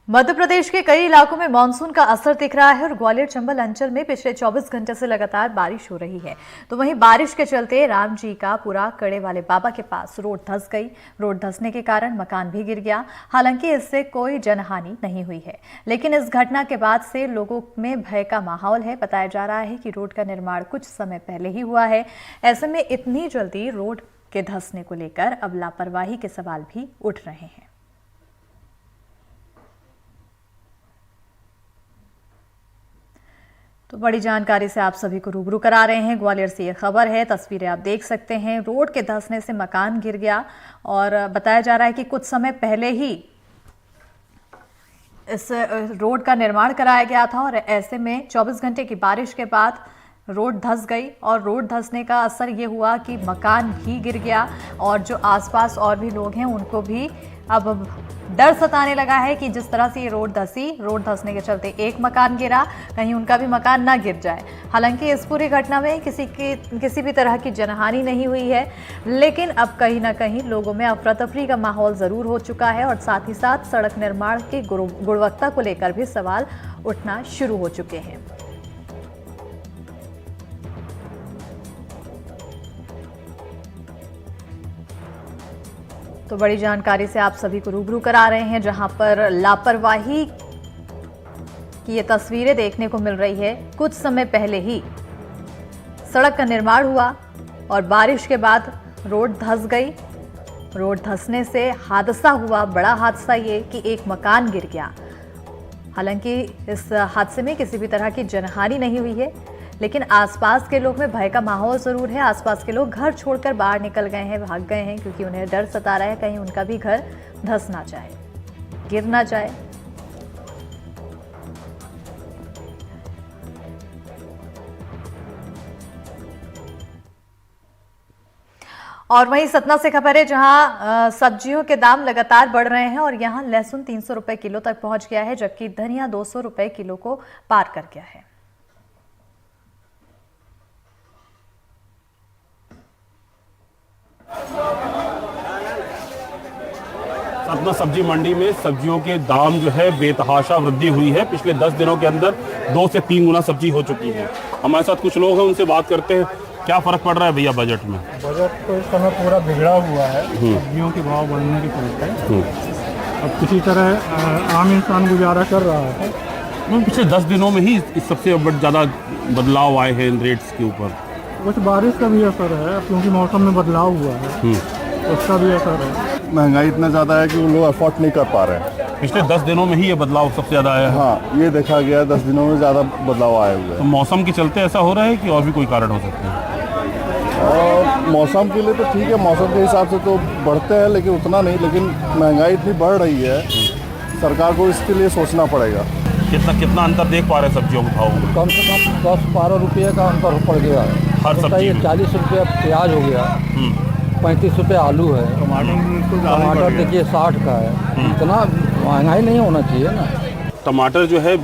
मध्य प्रदेश के कई इलाकों में मानसून का असर दिख रहा है और ग्वालियर चंबल अंचल में पिछले 24 घंटे से लगातार बारिश हो रही है। तो वहीं बारिश के चलते राम जी का पुरा कड़े वाले बाबा के पास रोड धंस गई। रोड धंसने के कारण मकान भी गिर गया। हालांकि इससे कोई जनहानि नहीं हुई है, लेकिन इस घटना के बाद से लोगों में भय का माहौल है। बताया जा रहा है कि रोड का निर्माण कुछ समय पहले ही हुआ है। ऐसे में इतनी जल्दी रोड के धंसने को लेकर अब लापरवाही के सवाल भी उठ रहे हैं। तो बड़ी जानकारी से आप सभी को रूबरू करा रहे हैं। ग्वालियर से ये खबर है, तस्वीरें आप देख सकते हैं। रोड के धंसने से मकान गिर गया और बताया जा रहा है कि कुछ समय पहले ही इस रोड का निर्माण कराया गया था और ऐसे में 24 घंटे की बारिश के बाद रोड धंस गई और रोड धंसने का असर ये हुआ कि मकान भी गिर गया और जो आसपास और भी लोग हैं उनको भी अब डर सताने लगा है कि जिस तरह से ये रोड धंसने के चलते एक मकान गिरा, कहीं उनका भी मकान ना गिर जाए। हालांकि इस पूरी घटना में किसी भी तरह की जनहानि नहीं हुई है, लेकिन अब कहीं ना कहीं लोगों में अफरा तफरी का माहौल जरूर हो चुका है और साथ ही साथ सड़क निर्माण की गुणवत्ता को लेकर भी सवाल उठना शुरू हो चुके हैं। तो बड़ी जानकारी से आप सभी को रूबरू करा रहे हैं, जहां पर लापरवाही की ये तस्वीरें देखने को मिल रही है। कुछ समय पहले ही सड़क का निर्माण हुआ और बारिश के बाद रोड धंस गई। रोड धंसने से हादसा हुआ, बड़ा हादसा ये कि एक मकान गिर गया। हालांकि इस हादसे में किसी भी तरह की जनहानि नहीं हुई है, लेकिन आसपास के लोग में भय का माहौल जरूर है। आसपास के लोग घर छोड़कर बाहर निकल गए हैं, भाग गए हैं, क्योंकि उन्हें डर सता रहा है कहीं उनका भी घर धंस ना जाए, गिर ना जाए। और वहीं सतना से खबर है, जहां सब्जियों के दाम लगातार बढ़ रहे हैं और यहां लहसुन 300 रुपए किलो तक पहुंच गया है, जबकि धनिया 200 रुपए किलो को पार कर गया है। सतना सब्जी मंडी में सब्जियों के दाम जो है बेतहाशा वृद्धि हुई है। पिछले 10 दिनों के अंदर 2 से 3 गुना सब्जी हो चुकी है। हमारे साथ कुछ लोग हैं, उनसे बात करते हैं। क्या फर्क पड़ रहा है भैया बजट में? बजट तो इस समय पूरा बिगड़ा हुआ है सब्जियों के भाव बढ़ने के चलते। अब किसी तरह आम इंसान गुजारा कर रहा है। पिछले 10 दिनों में ही इस सबसे ज़्यादा बदलाव आए हैं इन रेट्स के ऊपर। कुछ बारिश का भी असर है, क्योंकि मौसम में बदलाव हुआ है, उसका भी असर है। महंगाई इतना ज़्यादा है कि वो लोग अफोर्ड नहीं कर पा रहे हैं। पिछले 10 दिनों में ही ये बदलाव सबसे ज़्यादा आया है। हाँ, ये देखा गया 10 दिनों में ज़्यादा बदलाव आए हुए हैं। तो मौसम के चलते ऐसा हो रहा है कि और भी कोई कारण हो सकते हैं? और मौसम के लिए तो ठीक है, मौसम के हिसाब से तो बढ़ते हैं, लेकिन उतना नहीं। लेकिन महंगाई इतनी बढ़ रही है, सरकार को इसके लिए सोचना पड़ेगा। कितना अंतर देख पा रहे हैं सब्जियों के भाव में? कम से कम 10-12 रुपये का अंतर पड़ गया है। हर सब्जी में 40 रुपये प्याज हो गया, 35 रुपये आलू है, टमाटर देखिए 60 का है। इतना महंगाई नहीं होना चाहिए ना। टमाटर जो है